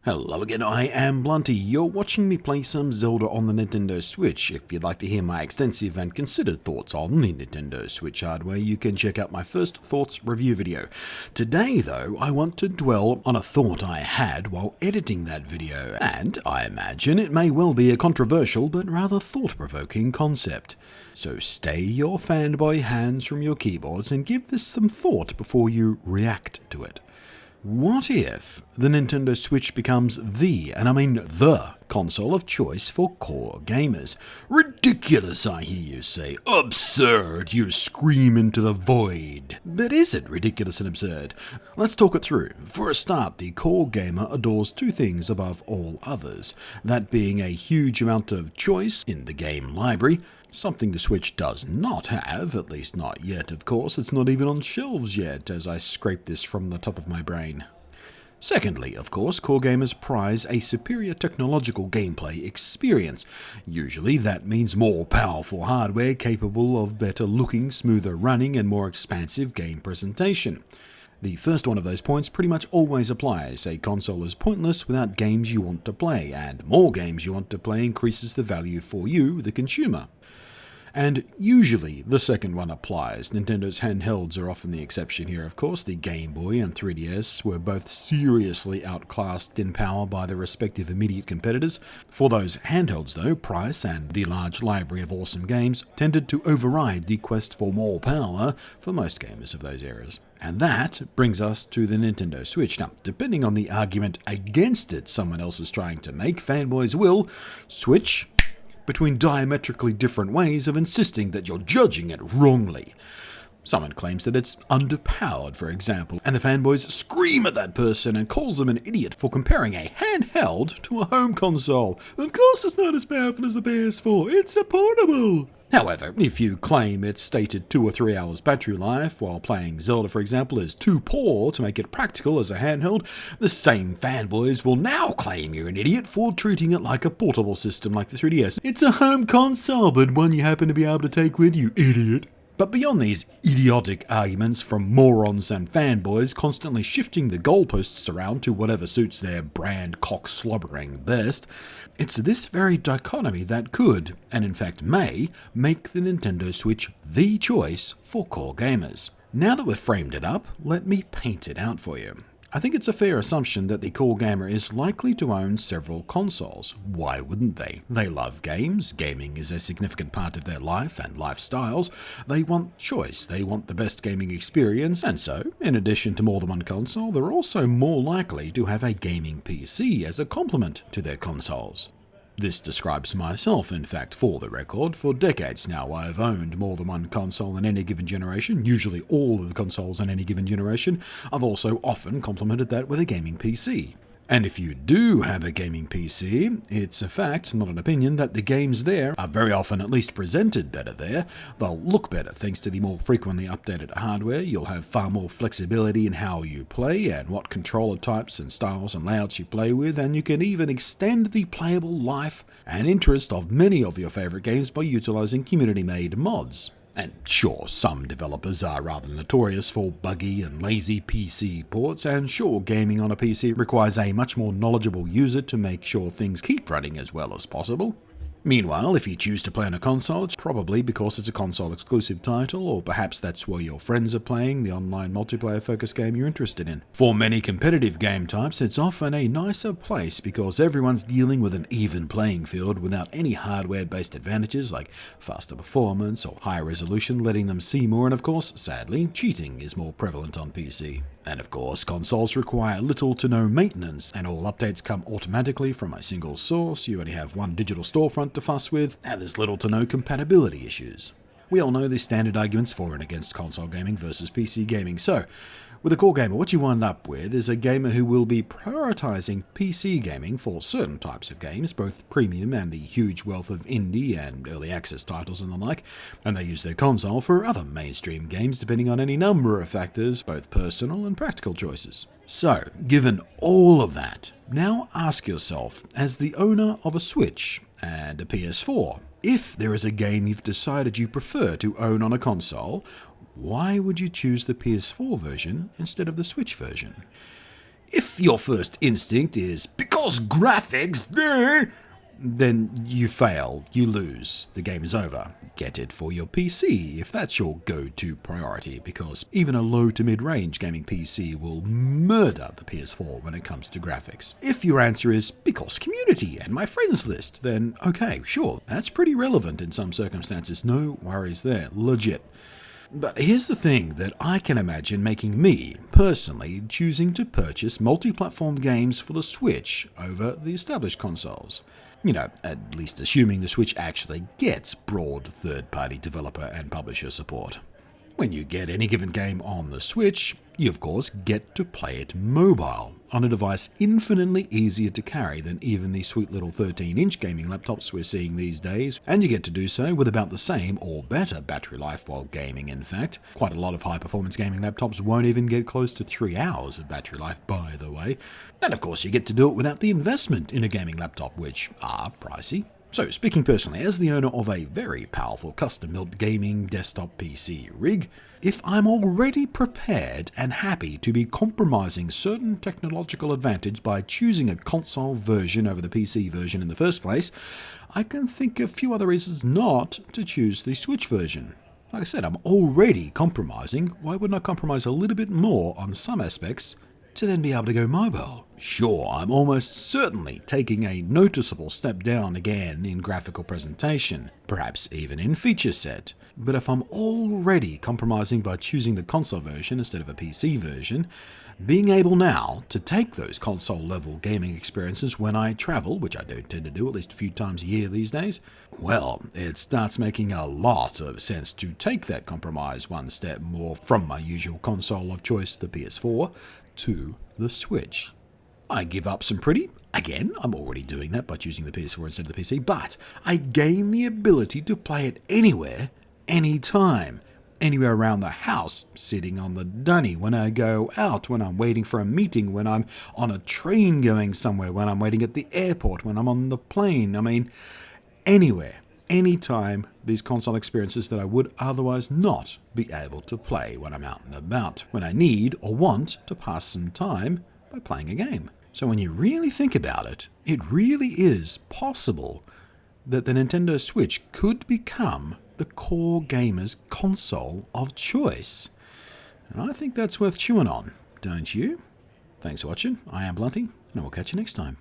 Hello again, I am Blunty. You're watching me play some Zelda on the Nintendo Switch. If you'd like to hear my extensive and considered thoughts on the Nintendo Switch hardware, you can check out my first thoughts review video. Today, though, I want to dwell on a thought I had while editing that video, and I imagine it may well be a controversial but rather thought-provoking concept. So stay your fanboy hands from your keyboards and give this some thought before you react to it. What if the Nintendo Switch becomes the, and I mean the, console of choice for core gamers? Ridiculous, I hear you say. Absurd, you scream into the void. But is it ridiculous and absurd? Let's talk it through. For a start, the core gamer adores two things above all others, that being a huge amount of choice in the game library, something the Switch does not have, at least not yet, of course. It's not even on shelves yet, as I scrape this from the top of my brain. Secondly, of course, core gamers prize a superior technological gameplay experience. Usually that means more powerful hardware capable of better looking, smoother running, and more expansive game presentation. The first one of those points pretty much always applies. A console is pointless without games you want to play, and more games you want to play increases the value for you, the consumer. And usually the second one applies. Nintendo's handhelds are often the exception here, of course. The Game Boy and 3DS were both seriously outclassed in power by their respective immediate competitors. For those handhelds, though, price and the large library of awesome games tended to override the quest for more power for most gamers of those eras. And that brings us to the Nintendo Switch. Now, depending on the argument against it someone else is trying to make, fanboys will switch between diametrically different ways of insisting that you're judging it wrongly. Someone claims that it's underpowered, for example, and the fanboys scream at that person and calls them an idiot for comparing a handheld to a home console. Of course it's not as powerful as the PS4, it's a portable! However, if you claim its stated 2 or 3 hours battery life while playing Zelda, for example, is too poor to make it practical as a handheld, the same fanboys will now claim you're an idiot for treating it like a portable system like the 3DS. It's a home console, but one you happen to be able to take with you, idiot. But beyond these idiotic arguments from morons and fanboys constantly shifting the goalposts around to whatever suits their brand cock-slobbering best, it's this very dichotomy that could, and in fact may, make the Nintendo Switch the choice for core gamers. Now that we've framed it up, let me paint it out for you. I think it's a fair assumption that the core gamer is likely to own several consoles. Why wouldn't they? They love games, gaming is a significant part of their life and lifestyles, they want choice, they want the best gaming experience, and so, in addition to more than one console, they're also more likely to have a gaming PC as a complement to their consoles. This describes myself, in fact, for the record. For decades now, I've owned more than one console in any given generation, usually all of the consoles in any given generation. I've also often complemented that with a gaming PC. And if you do have a gaming PC, it's a fact, not an opinion, that the games there are very often at least presented better there. They'll look better thanks to the more frequently updated hardware. You'll have far more flexibility in how you play and what controller types and styles and layouts you play with, and you can even extend the playable life and interest of many of your favorite games by utilizing community-made mods. And sure, some developers are rather notorious for buggy and lazy PC ports, and sure, gaming on a PC requires a much more knowledgeable user to make sure things keep running as well as possible. Meanwhile, if you choose to play on a console, it's probably because it's a console-exclusive title, or perhaps that's where your friends are playing the online multiplayer-focused game you're interested in. For many competitive game types, it's often a nicer place because everyone's dealing with an even playing field without any hardware-based advantages like faster performance or higher resolution letting them see more, and of course, sadly, cheating is more prevalent on PC. And of course, consoles require little to no maintenance, and all updates come automatically from a single source, you only have one digital storefront to fuss with, and there's little to no compatibility issues. We all know the standard arguments for and against console gaming versus PC gaming, so with a core gamer, what you wind up with is a gamer who will be prioritizing PC gaming for certain types of games, both premium and the huge wealth of indie and early access titles and the like, and they use their console for other mainstream games depending on any number of factors, both personal and practical choices. So, given all of that, now ask yourself, as the owner of a Switch and a PS4, if there is a game you've decided you prefer to own on a console, why would you choose the PS4 version instead of the Switch version? If your first instinct is, because graphics, then you fail, you lose, the game is over. Get it for your PC if that's your go-to priority, because even a low to mid-range gaming PC will murder the PS4 when it comes to graphics. If your answer is, because community and my friends list, then okay, sure, that's pretty relevant in some circumstances, no worries there, legit. But here's the thing that I can imagine making me, personally, choosing to purchase multi-platform games for the Switch over the established consoles. You know, at least assuming the Switch actually gets broad third-party developer and publisher support. When you get any given game on the Switch, you of course get to play it mobile, on a device infinitely easier to carry than even the sweet little 13-inch gaming laptops we're seeing these days, and you get to do so with about the same or better battery life while gaming in fact. Quite a lot of high-performance gaming laptops won't even get close to 3 hours of battery life, by the way. And of course you get to do it without the investment in a gaming laptop, which are pricey. So, speaking personally, as the owner of a very powerful custom-built gaming desktop PC rig, if I'm already prepared and happy to be compromising certain technological advantage by choosing a console version over the PC version in the first place, I can think of a few other reasons not to choose the Switch version. Like I said, I'm already compromising, why wouldn't I compromise a little bit more on some aspects to then be able to go mobile? Sure, I'm almost certainly taking a noticeable step down again in graphical presentation, perhaps even in feature set, but if I'm already compromising by choosing the console version instead of a PC version, being able now to take those console level gaming experiences when I travel, which I don't tend to do at least a few times a year these days, well, it starts making a lot of sense to take that compromise one step more from my usual console of choice, the PS4, to the Switch. I give up some pretty, again, I'm already doing that by choosing the PS4 instead of the PC, but I gain the ability to play it anywhere, anytime. Anywhere around the house, sitting on the dunny, when I go out, when I'm waiting for a meeting, when I'm on a train going somewhere, when I'm waiting at the airport, when I'm on the plane. I mean, anywhere, anytime, these console experiences that I would otherwise not be able to play when I'm out and about, when I need or want to pass some time by playing a game. So when you really think about it, it really is possible that the Nintendo Switch could become the core gamer's console of choice. And I think that's worth chewing on, don't you? Thanks for watching. I am Blunty, and I will catch you next time.